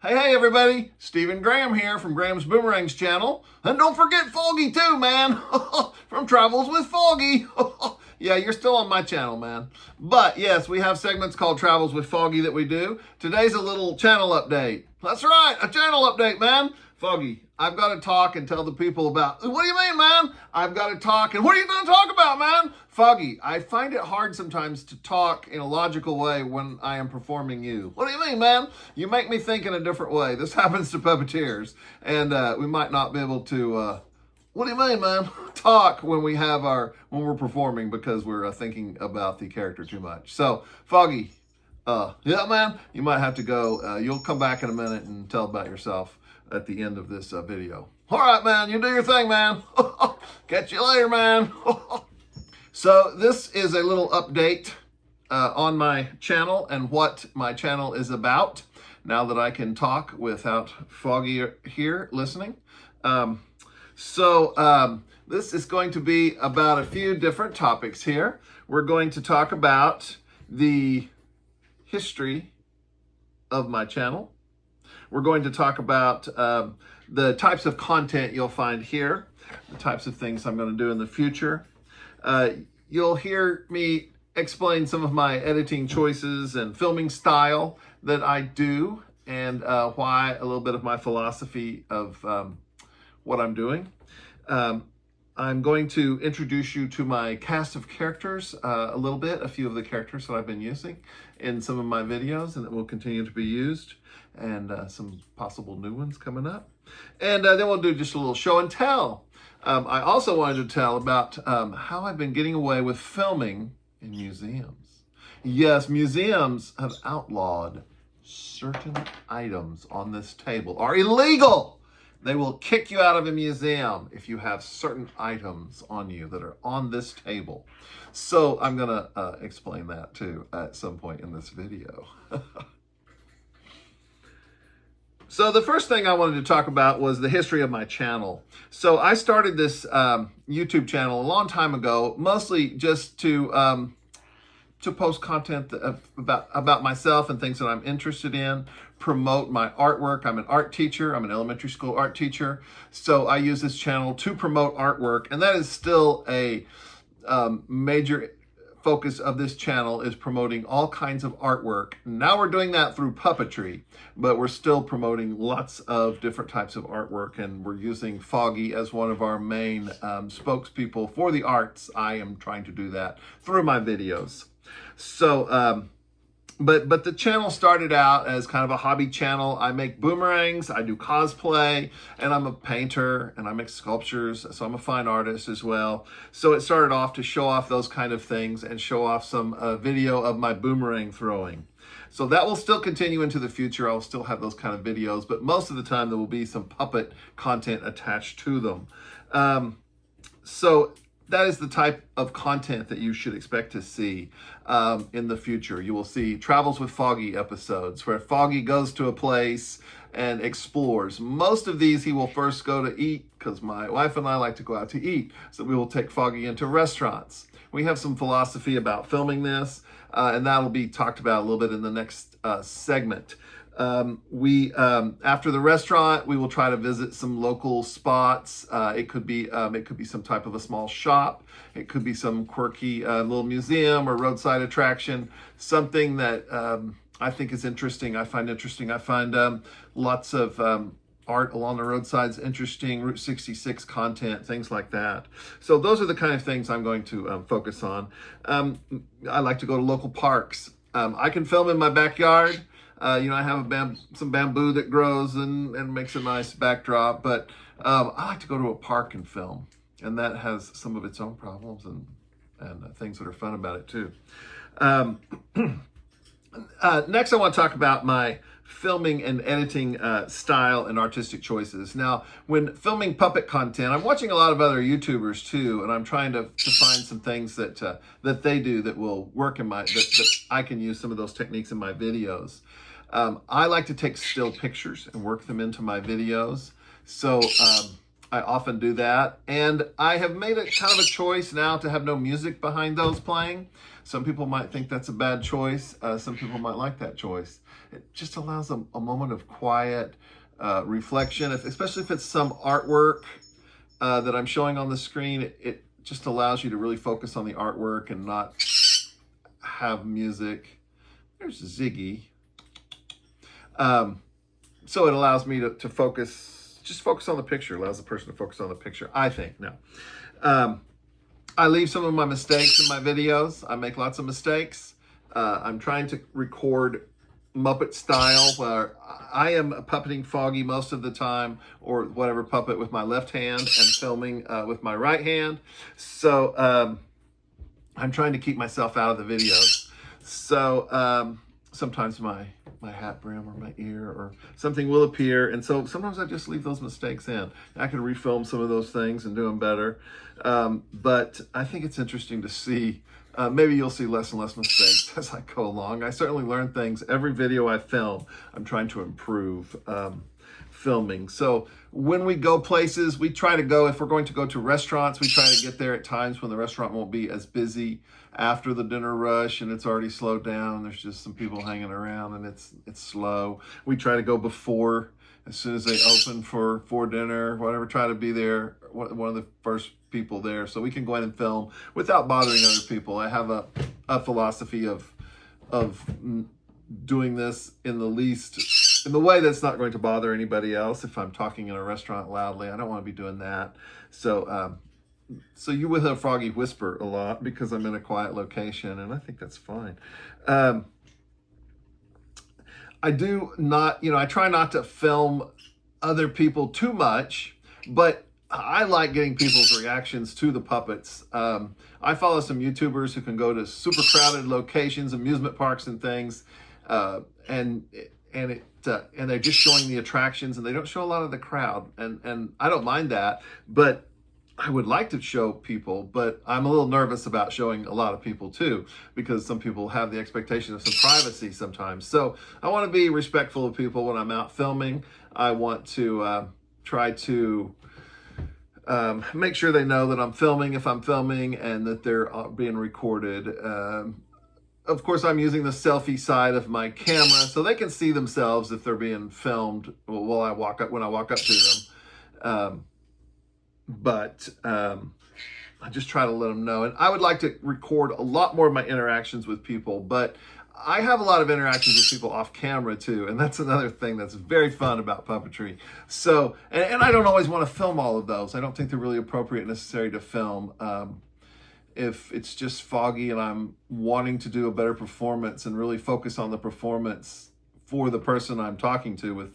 Hey everybody, Stephen Graham here from Graham's Boomerangs channel. And don't forget Foggy too, man, from Travels with Foggy. Yeah, you're still on my channel, man. But yes, we have segments called Travels with Foggy that we do. Today's a little channel update. That's right, a channel update, man. Foggy, I've got to talk and tell the people about, what do you mean, man? I've got to talk, and what are you going to talk about, man? Foggy, I find it hard sometimes to talk in a logical way when I am performing you. What do you mean, man? You make me think in a different way. This happens to puppeteers, and we might not be able to, what do you mean, man? Talk when we're performing because we're thinking about the character too much. So, Foggy, yeah, man, you might have to go. You'll come back in a minute and tell about yourself at the end of this video. All right, man, you do your thing, man. Catch you later, man. So this is a little update on my channel and what my channel is about now that I can talk without Foggy here listening. This is going to be about a few different topics here. We're going to talk about the history of my channel. We're going to talk about the types of content you'll find here, the types of things I'm going to do in the future. You'll hear me explain some of my editing choices and filming style that I do, and why, a little bit of my philosophy of what I'm doing. I'm going to introduce you to my cast of characters a little bit, a few of the characters that I've been using in some of my videos and that will continue to be used, and some possible new ones coming up. And then we'll do just a little show and tell. I also wanted to tell about how I've been getting away with filming in museums. Yes, museums have outlawed certain items on this table are illegal. They will kick you out of a museum if you have certain items on you that are on this table. So I'm gonna explain that too at some point in this video. So the first thing I wanted to talk about was the history of my channel. So I started this YouTube channel a long time ago, mostly just to post content about myself and things that I'm interested in, promote my artwork. I'm an art teacher. I'm an elementary school art teacher. So I use this channel to promote artwork, and that is still a major focus of this channel, is promoting all kinds of artwork. Now we're doing that through puppetry, but we're still promoting lots of different types of artwork, and we're using Foggy as one of our main spokespeople for the arts. I am trying to do that through my videos. So, but the channel started out as kind of a hobby channel. I make boomerangs, I do cosplay, and I'm a painter, and I make sculptures, so I'm a fine artist as well. So it started off to show off those kind of things and show off some video of my boomerang throwing. So that will still continue into the future. I'll still have those kind of videos, but most of the time there will be some puppet content attached to them. So that is the type of content that you should expect to see in the future. You will see Travels with Foggy episodes where Foggy goes to a place and explores. Most of these he will first go to eat, because my wife and I like to go out to eat. So we will take Foggy into restaurants. We have some philosophy about filming this, and that'll be talked about a little bit in the next segment. After the restaurant, we will try to visit some local spots. It could be some type of a small shop. It could be some quirky little museum or roadside attraction, something that I think is interesting. I find interesting. I find lots of art along the roadsides interesting, Route 66 content, things like that. So those are the kind of things I'm going to focus on. I like to go to local parks. I can film in my backyard. I have some bamboo that grows and makes a nice backdrop, but I like to go to a park and film, and that has some of its own problems and things that are fun about it too. Next, I want to talk about my filming and editing style and artistic choices. Now, when filming puppet content, I'm watching a lot of other YouTubers too, and I'm trying to find some things that they do that will work in that I can use some of those techniques in my videos. I like to take still pictures and work them into my videos. So I often do that. And I have made it kind of a choice now to have no music behind those playing. Some people might think that's a bad choice. Some people might like that choice. It just allows a moment of quiet reflection, especially if it's some artwork that I'm showing on the screen. It just allows you to really focus on the artwork and not have music. There's Ziggy. So it allows me to focus, just focus on the picture. It allows the person to focus on the picture, I think. Now, I leave some of my mistakes in my videos. I make lots of mistakes. I'm trying to record Muppet style, where I am puppeting Foggy most of the time, or whatever puppet, with my left hand and filming with my right hand. So I'm trying to keep myself out of the videos. So sometimes my hat brim or my ear or something will appear, and so sometimes I just leave those mistakes in. I can refilm some of those things and do them better, but I think it's interesting to see. Maybe you'll see less and less mistakes as I go along. I certainly learn things. Every video I film, I'm trying to improve filming. So when we go places, we try to go, if we're going to go to restaurants, we try to get there at times when the restaurant won't be as busy after the dinner rush and it's already slowed down. There's just some people hanging around and it's slow. We try to go before, as soon as they open for dinner, whatever, try to be there, one of the first people there, so we can go ahead and film without bothering other people. I have a philosophy of doing this in the way that's not going to bother anybody else. If I'm talking in a restaurant loudly, I don't want to be doing that. So so you will hear Foggy whisper a lot because I'm in a quiet location, and I think that's fine. I do not, I try not to film other people too much, but I like getting people's reactions to the puppets. I follow some YouTubers who can go to super crowded locations, amusement parks and things, and they're just showing the attractions, and they don't show a lot of the crowd, and I don't mind that, but I would like to show people, but I'm a little nervous about showing a lot of people too, because some people have the expectation of some privacy sometimes. So I want to be respectful of people when I'm out filming. I want to try to make sure they know that I'm filming if I'm filming, and that they're being recorded. Of course, I'm using the selfie side of my camera, so they can see themselves if they're being filmed when I walk up to them. But I just try to let them know. And I would like to record a lot more of my interactions with people, but I have a lot of interactions with people off camera too, and that's another thing that's very fun about puppetry. So, and I don't always want to film all of those. I don't think they're really appropriate and necessary to film. If it's just Foggy and I'm wanting to do a better performance and really focus on the performance for the person I'm talking to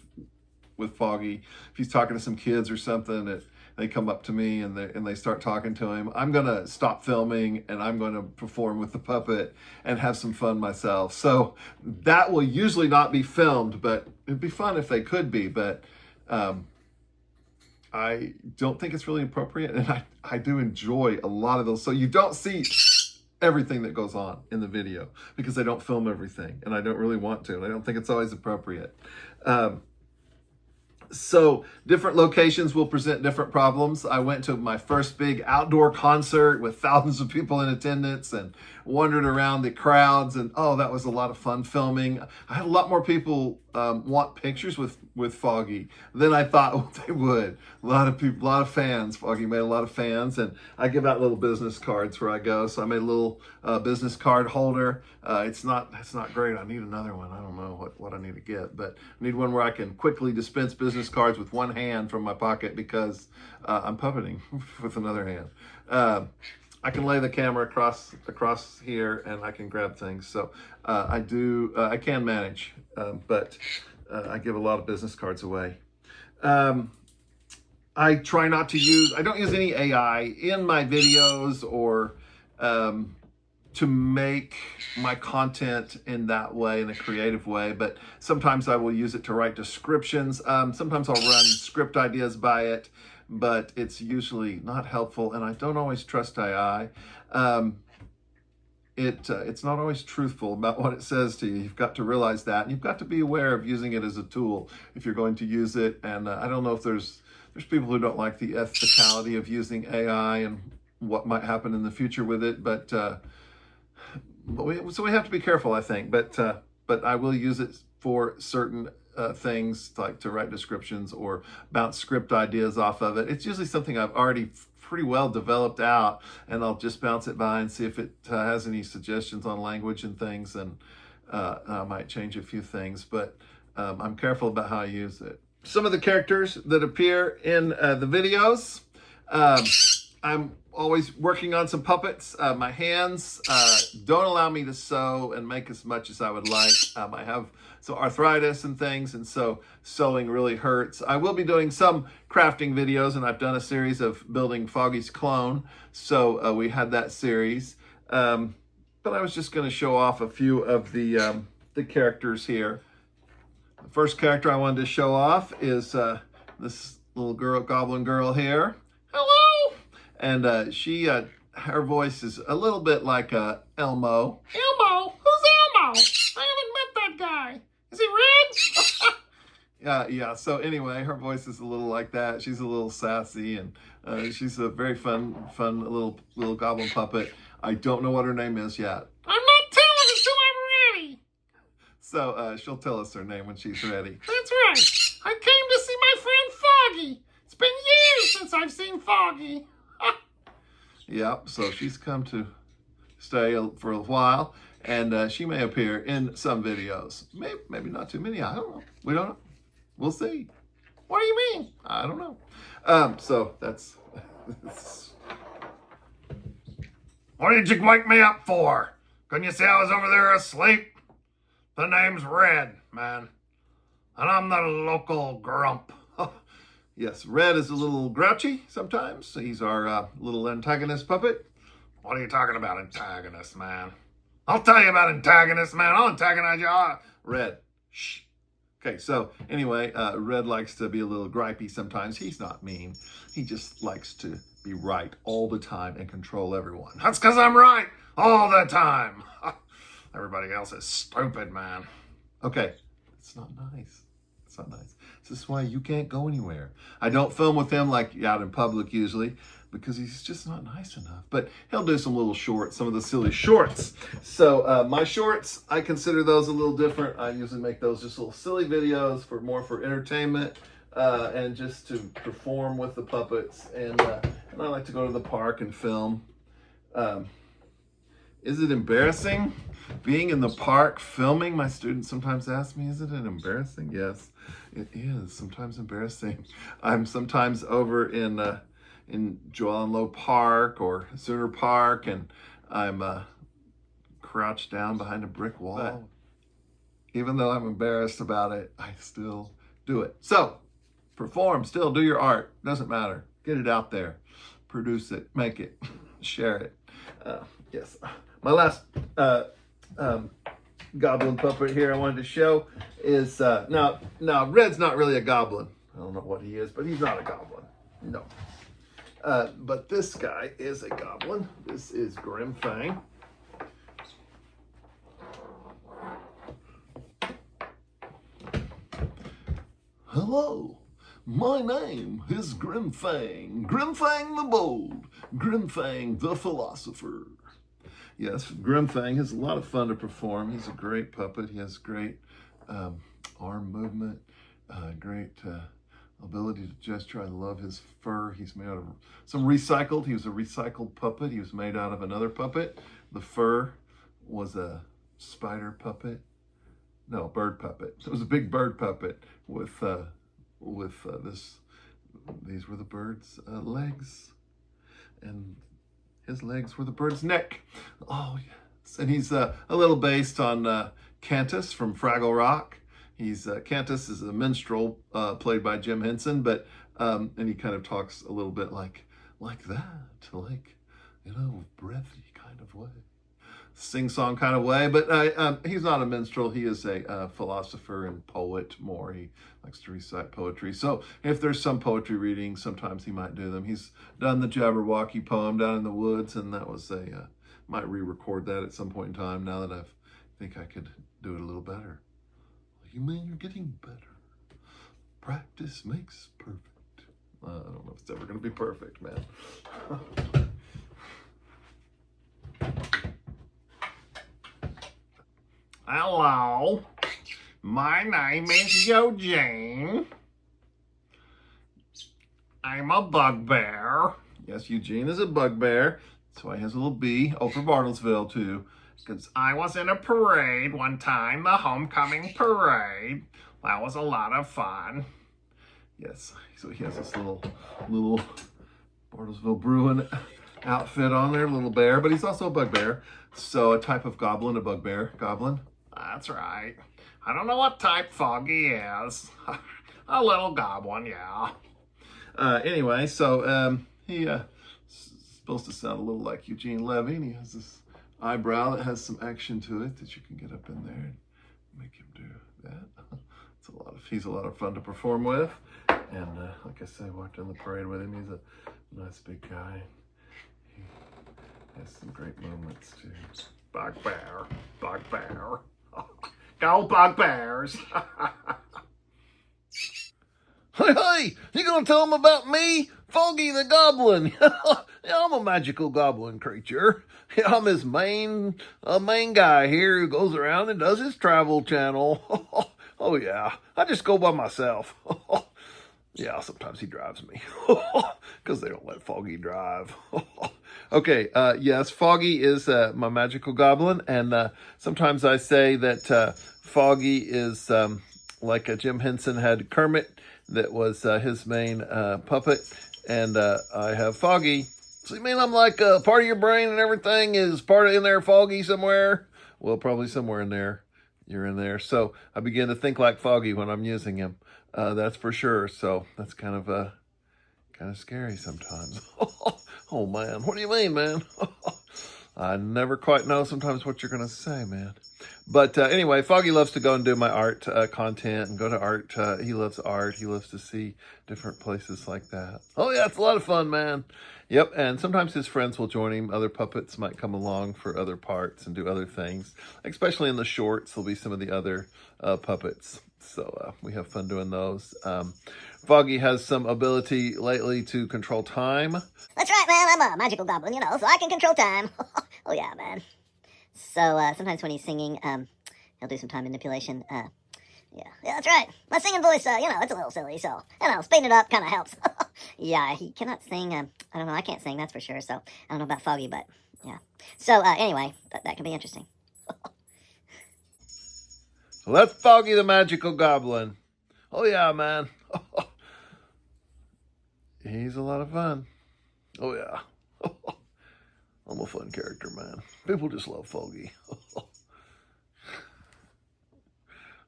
with Foggy, if he's talking to some kids or something, that they come up to me and they start talking to him, I'm gonna stop filming and I'm gonna perform with the puppet and have some fun myself. So that will usually not be filmed, but it'd be fun if they could be, but I don't think it's really appropriate, and I do enjoy a lot of those. So you don't see everything that goes on in the video because I don't film everything, and I don't really want to, and I don't think it's always appropriate. So different locations will present different problems. I went to my first big outdoor concert with thousands of people in attendance and wandered around the crowds, and oh, that was a lot of fun filming. I had a lot more people want pictures with Foggy than I thought they would. A lot of people, a lot of fans. Foggy made a lot of fans, and I give out little business cards where I go. So I made a little business card holder. It's not great. I need another one. I don't know what I need to get, but I need one where I can quickly dispense business cards with one hand from my pocket because I'm puppeting with another hand. I can lay the camera across here and I can grab things. So I can manage, but I give a lot of business cards away. I try not to I don't use any AI in my videos or to make my content in that way, in a creative way, but sometimes I will use it to write descriptions. Sometimes I'll run script ideas by it, but it's usually not helpful, and I don't always trust AI. It's not always truthful about what it says to you. You've got to realize that, and you've got to be aware of using it as a tool if you're going to use it. And I don't know if there's there's people who don't like the ethicality of using AI and what might happen in the future with it, so we have to be careful, I think. But I will use it for certain things, like to write descriptions or bounce script ideas off of it. It's usually something I've already pretty well developed out, and I'll just bounce it by and see if it has any suggestions on language and things, and I might change a few things, but I'm careful about how I use it. Some of the characters that appear in the videos, I'm always working on some puppets. My hands don't allow me to sew and make as much as I would like. I have some arthritis and things, and so sewing really hurts. I will be doing some crafting videos, and I've done a series of building Foggy's clone, so we had that series. But I was just going to show off a few of the characters here. The first character I wanted to show off is this little girl, goblin girl here. Hello! And her voice is a little bit like Elmo. Elmo? Who's Elmo? I haven't met that guy. Is he red? Yeah. So anyway, her voice is a little like that. She's a little sassy, and she's a very fun little goblin puppet. I don't know what her name is yet. I'm not telling until I'm ready. So she'll tell us her name when she's ready. That's right. I came to see my friend Foggy. It's been years since I've seen Foggy. Yep, so she's come to stay for a while, and she may appear in some videos. Maybe not too many, I don't know. We don't know. We'll see. What do you mean? I don't know. So that's... What did you wake me up for? Couldn't you see I was over there asleep? The name's Red, man. And I'm the local grump. Yes, Red is a little grouchy sometimes. He's our little antagonist puppet. What are you talking about, antagonist, man? I'll tell you about antagonist, man. I'll antagonize you. Red, shh. Okay, so anyway, Red likes to be a little gripey sometimes. He's not mean. He just likes to be right all the time and control everyone. That's because I'm right all the time. Everybody else is stupid, man. Okay, it's not nice. It's not nice. This is why you can't go anywhere. I don't film with him like out in public usually, because he's just not nice enough. But he'll do some little shorts, some of the silly shorts. So my shorts, I consider those a little different. I usually make those just little silly videos more for entertainment and just to perform with the puppets. And I like to go to the park and film. Is it embarrassing being in the park filming? My students sometimes ask me, isn't it embarrassing? Yes, it is sometimes embarrassing. I'm sometimes over in Joel and Low Park or Sooner Park, and I'm crouched down behind a brick wall. But even though I'm embarrassed about it, I still do it. So perform, still do your art. Doesn't matter. Get it out there. Produce it. Make it. Share it. Yes. My last goblin puppet here I wanted to show is, now Red's not really a goblin. I don't know what he is, but he's not a goblin. No. But this guy is a goblin. This is Grim Fang. Hello, my name is Grim Fang. Grim Fang the Bold. Grim Fang the Philosopher. Yes, Grim Fang is a lot of fun to perform. He's a great puppet. He has great arm movement, great ability to gesture. I love his fur. He's made out of some recycled. He was a recycled puppet. He was made out of another puppet. The fur was a spider puppet. No, bird puppet. It was a big bird puppet with this. These were the bird's legs, and his legs were the bird's neck. Oh yes, and he's a little based on Cantus from Fraggle Rock. Cantus is a minstrel played by Jim Henson, but and he kind of talks a little bit like that, like, you know, breathy kind of way, sing-song kind of way. But he's not a minstrel. He is a philosopher and poet more. He likes to recite poetry. So if there's some poetry reading, sometimes he might do them. He's done the Jabberwocky poem Down in the Woods, and that was might re-record that at some point in time now that I think I could do it a little better. You mean you're getting better? Practice makes perfect. I don't know if it's ever going to be perfect, man. Hello, my name is Eugene. I'm a bugbear. Yes, Eugene is a bugbear. That's why he has a little B over Bartlesville, too. Because I was in a parade one time, the homecoming parade. That was a lot of fun. Yes, so he has this little Bartlesville Bruin outfit on there, little bear, but he's also a bugbear. So a type of goblin, a bugbear goblin. That's right. I don't know what type Foggy is. A little goblin, yeah. Anyway, so he supposed to sound a little like Eugene Levy, and he has this eyebrow that has some action to it that you can get up in there and make him do that. He's a lot of fun to perform with, and like I say, I walked on the parade with him. He's a nice big guy. He has some great moments too. Bugbear, bugbear, go bugbears! Hey, you gonna tell him about me? Foggy the Goblin. Yeah, I'm a magical goblin creature. Yeah, I'm his main guy here who goes around and does his travel channel. Oh yeah, I just go by myself. Yeah, sometimes he drives me because they don't let Foggy drive. Okay, yes, Foggy is my magical goblin, and sometimes I say that Foggy is like Jim Henson had Kermit, that was his main puppet, and I have Foggy. So you mean I'm like part of your brain and everything is part of in there, Foggy, somewhere? Well, probably somewhere in there. You're in there. So I begin to think like Foggy when I'm using him. That's for sure. So that's kind of scary sometimes. Oh man, what do you mean, man? I never quite know sometimes what you're gonna say, man. But anyway, Foggy loves to go and do my art content and go to art. He loves art. He loves to see different places like that. Oh yeah, it's a lot of fun, man. Yep, and sometimes his friends will join him. Other puppets might come along for other parts and do other things. Especially in the shorts, there'll be some of the other puppets. So we have fun doing those. Foggy has some ability lately to control time. That's right, man. I'm a magical goblin, you know, so I can control time. Oh yeah, man. So sometimes when he's singing, he'll do some time manipulation. Yeah, that's right. My singing voice, it's a little silly, so, speeding it up kind of helps. Yeah, he cannot sing. I don't know, I can't sing, that's for sure, so I don't know about Foggy, but, yeah. So, anyway, that can be interesting. So that's Foggy the Magical Goblin. Oh, yeah, man. He's a lot of fun. Oh, yeah. I'm a fun character, man. People just love Foggy.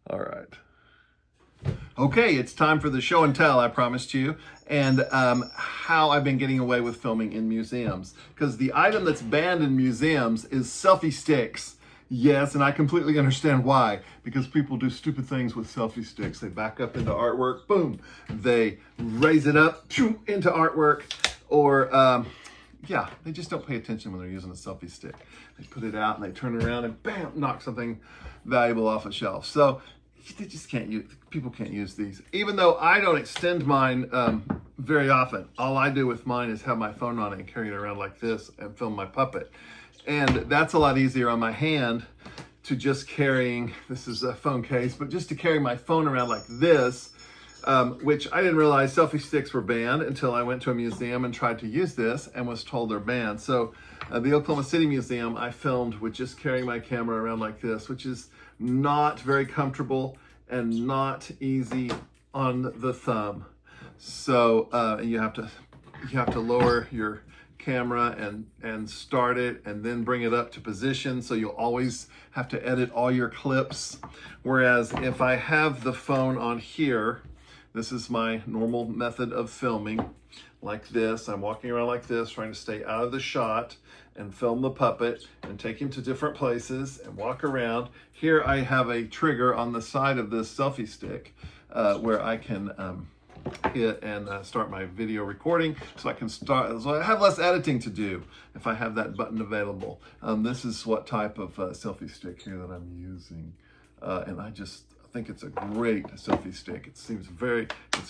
All right. Okay, it's time for the show and tell I promised you, and how I've been getting away with filming in museums. Because the item that's banned in museums is selfie sticks. Yes, and I completely understand why. Because people do stupid things with selfie sticks. They back up into artwork, boom. They raise it up, into artwork, or yeah, they just don't pay attention when they're using a selfie stick. They put it out and they turn around and bam, knock something valuable off a shelf. So they just can't use, people can't use these. Even though I don't extend mine very often. All I do with mine is have my phone on it and carry it around like this and film my puppet. And that's a lot easier on my hand to just carrying, this is a phone case, but just to carry my phone around like this, which I didn't realize selfie sticks were banned until I went to a museum and tried to use this and was told they're banned. So the Oklahoma City Museum, I filmed with just carrying my camera around like this, which is not very comfortable and not easy on the thumb. So you have to lower your camera and start it and then bring it up to position, so you'll always have to edit all your clips. Whereas if I have the phone on here, this is my normal method of filming, like this. I'm walking around like this, trying to stay out of the shot and film the puppet and take him to different places and walk around. Here I have a trigger on the side of this selfie stick where I can hit and start my video recording, so I have less editing to do if I have that button available. This is what type of selfie stick here that I'm using, and I think it's a great selfie stick. It's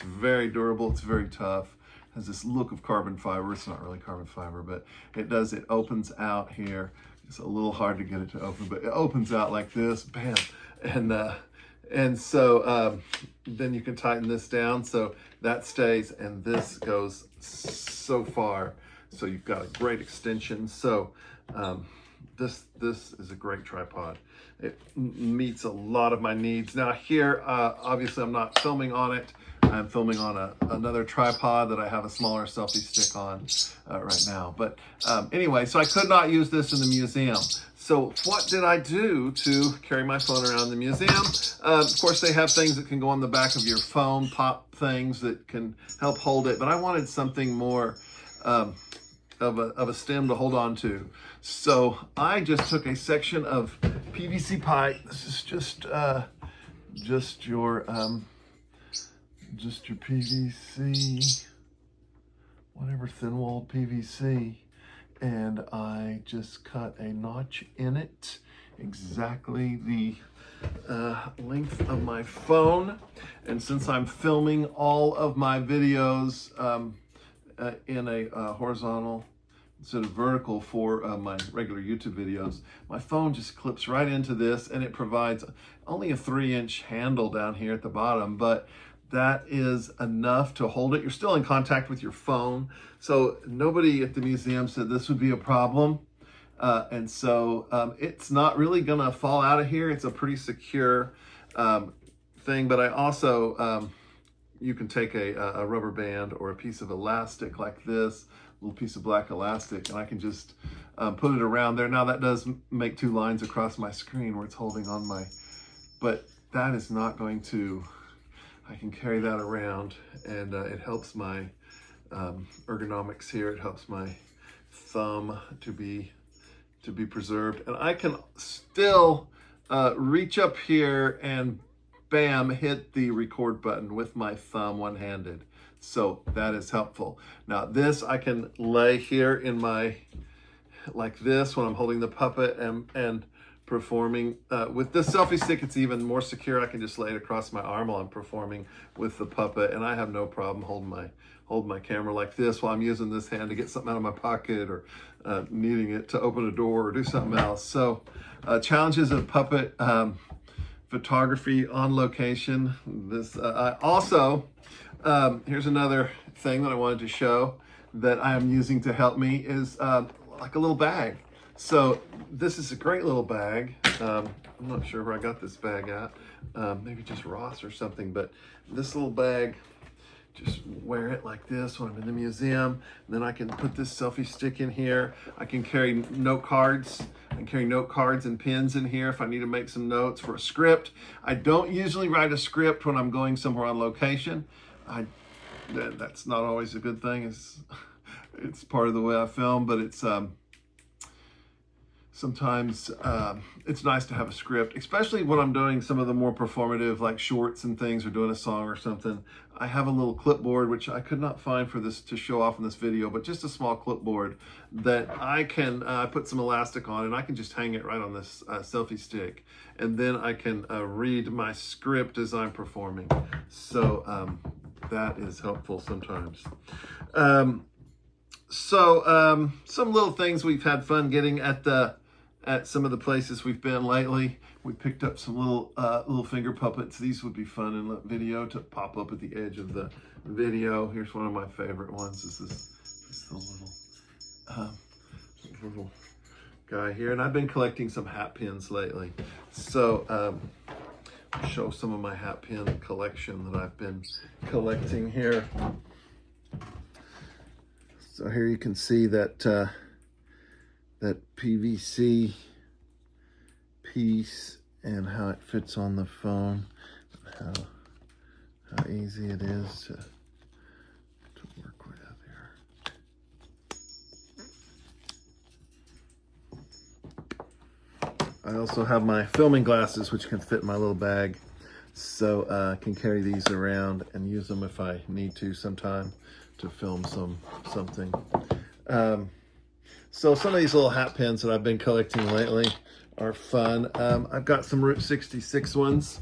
very durable, it's very tough, has this look of carbon fiber. It's not really carbon fiber, but it does. It opens out here. It's a little hard to get it to open, but it opens out like this, bam. And so then you can tighten this down so that stays, and this goes so far. So you've got a great extension. So this is a great tripod. It meets a lot of my needs. Now here, obviously I'm not filming on it. I'm filming on another tripod that I have a smaller selfie stick on right now. But anyway, so I could not use this in the museum. So what did I do to carry my phone around the museum? Of course, they have things that can go on the back of your phone, pop things that can help hold it. But I wanted something more of a stem to hold on to. So I just took a section of PVC pipe. This is just your PVC, whatever, thin-walled PVC. And I just cut a notch in it, exactly the length of my phone. And since I'm filming all of my videos in a horizontal instead of vertical for my regular YouTube videos, my phone just clips right into this, and it provides only a 3-inch handle down here at the bottom, but that is enough to hold it. You're still in contact with your phone. So nobody at the museum said this would be a problem. And so it's not really gonna fall out of here. It's a pretty secure thing, but I also, you can take a rubber band or a piece of elastic like this, little piece of black elastic, and I can just put it around there. Now that does make 2 lines across my screen where it's holding on my, but that is not going to, I can carry that around, and it helps my ergonomics here. It helps my thumb to be preserved, and I can still reach up here and bam, hit the record button with my thumb one-handed. So that is helpful. Now this I can lay here in my, like this, when I'm holding the puppet and performing. With this selfie stick, it's even more secure. I can just lay it across my arm while I'm performing with the puppet, and I have no problem holding my camera like this while I'm using this hand to get something out of my pocket, or needing it to open a door or do something else. So challenges of puppet photography on location. This I also, here's another thing that I wanted to show that I am using to help me is like a little bag. So this is a great little bag. I'm not sure where I got this bag at. Maybe just Ross or something, but this little bag, just wear it like this when I'm in the museum. And then I can put this selfie stick in here. I can carry note cards. I can carry note cards and pens in here if I need to make some notes for a script. I don't usually write a script when I'm going somewhere on location. That's not always a good thing. It's part of the way I film, but it's sometimes it's nice to have a script, especially when I'm doing some of the more performative, like shorts and things, or doing a song or something. I have a little clipboard, which I could not find for this to show off in this video, but just a small clipboard that I can put some elastic on, and I can just hang it right on this selfie stick. And then I can read my script as I'm performing. So that is helpful sometimes. Some little things we've had fun getting at some of the places we've been lately. We picked up some little finger puppets. These would be fun in the video to pop up at the edge of the video. Here's one of my favorite ones. This is the little guy here, and I've been collecting some hat pins lately. So I'll show some of my hat pin collection that I've been collecting here. So here you can see that that PVC piece and how it fits on the phone, how easy it is to work with here. I also have my filming glasses, which can fit in my little bag, so I can carry these around and use them if I need to sometime to film something. So some of these little hat pins that I've been collecting lately are fun. I've got some Route 66 ones.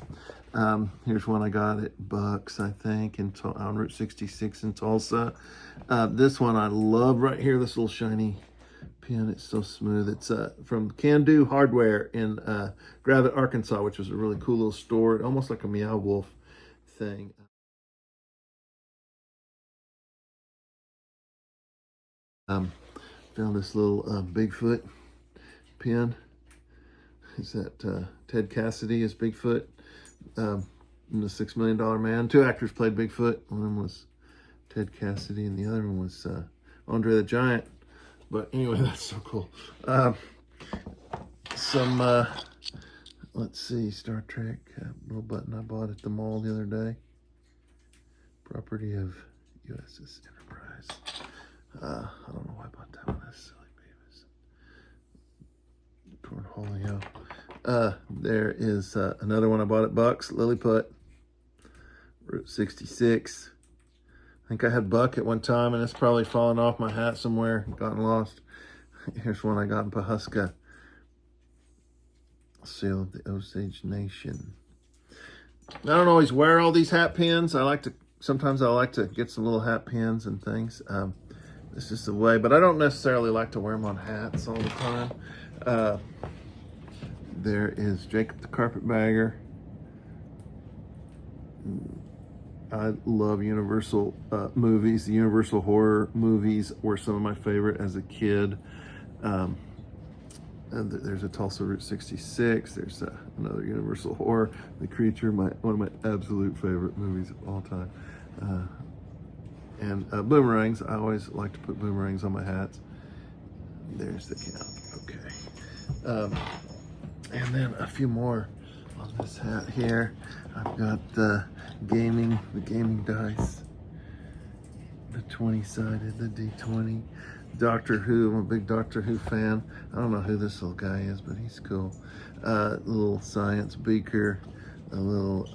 Here's one I got at Bucks, I think, on Route 66 in Tulsa. This one I love right here, this little shiny pin. It's so smooth. It's from Can Do Hardware in Gravette, Arkansas, which was a really cool little store, almost like a Meow Wolf thing. Found this little Bigfoot pin. Is that Ted Cassidy as Bigfoot in the $6 Million Man? Two actors played Bigfoot. One of them was Ted Cassidy, and the other one was Andre the Giant. But anyway, that's so cool. Let's see, Star Trek little button I bought at the mall the other day. Property of USS Enterprise. I don't know why I bought that one. That's silly babies. Cornholio. There is another one I bought at Bucks, Lilliput, Route 66. I think I had Buck at one time, and it's probably fallen off my hat somewhere, gotten lost. Here's one I got in Pahuska. Seal of the Osage Nation. I don't always wear all these hat pins. Sometimes I like to get some little hat pins and things. It's just a way, but I don't necessarily like to wear them on hats all the time. There is Jacob the Carpetbagger. I love Universal movies. The Universal horror movies were some of my favorite as a kid. And there's a Tulsa Route 66. There's another Universal horror, The Creature, one of my absolute favorite movies of all time. And boomerangs. I always like to put boomerangs on my hats. There's the count. Okay. And then a few more on this hat here. I've got the gaming dice, the 20-sided, the D20. Doctor Who, I'm a big Doctor Who fan. I don't know who this little guy is, but he's cool. Little science beaker, a little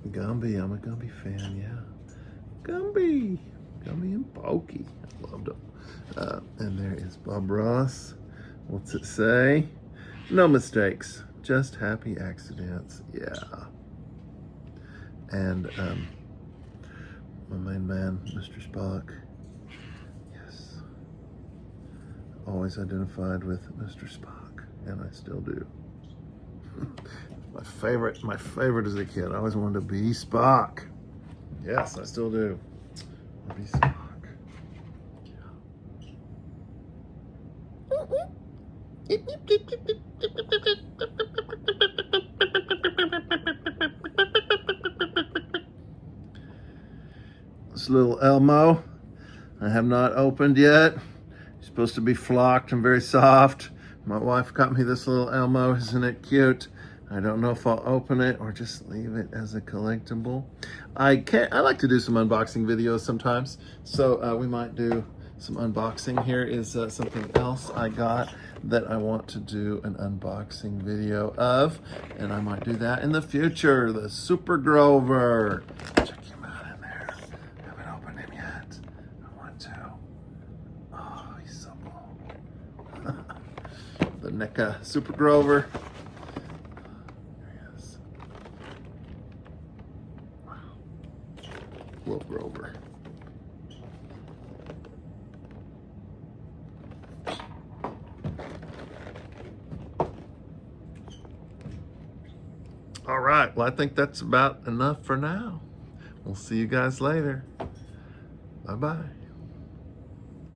Gumby. I'm a Gumby fan, yeah. Gumby and Pokey. I loved him. And there is Bob Ross. What's it say? No mistakes, just happy accidents. Yeah. And my main man, Mr. Spock. Yes. Always identified with Mr. Spock, and I still do. My favorite as a kid. I always wanted to be Spock. Yes, I still do. Be Spock. This little Elmo I have not opened yet. It's supposed to be flocked and very soft. My wife got me this little Elmo. Isn't it cute? I don't know if I'll open it or just leave it as a collectible. I like to do some unboxing videos sometimes, so we might do some unboxing. Here is something else I got that I want to do an unboxing video of, and I might do that in the future. The Super Grover. Check him out in there. I haven't opened him yet. I want to. Oh, he's so cool. The NECA Super Grover. There he is. Wow. Little Grover. All right, well, I think that's about enough for now. We'll see you guys later. Bye-bye.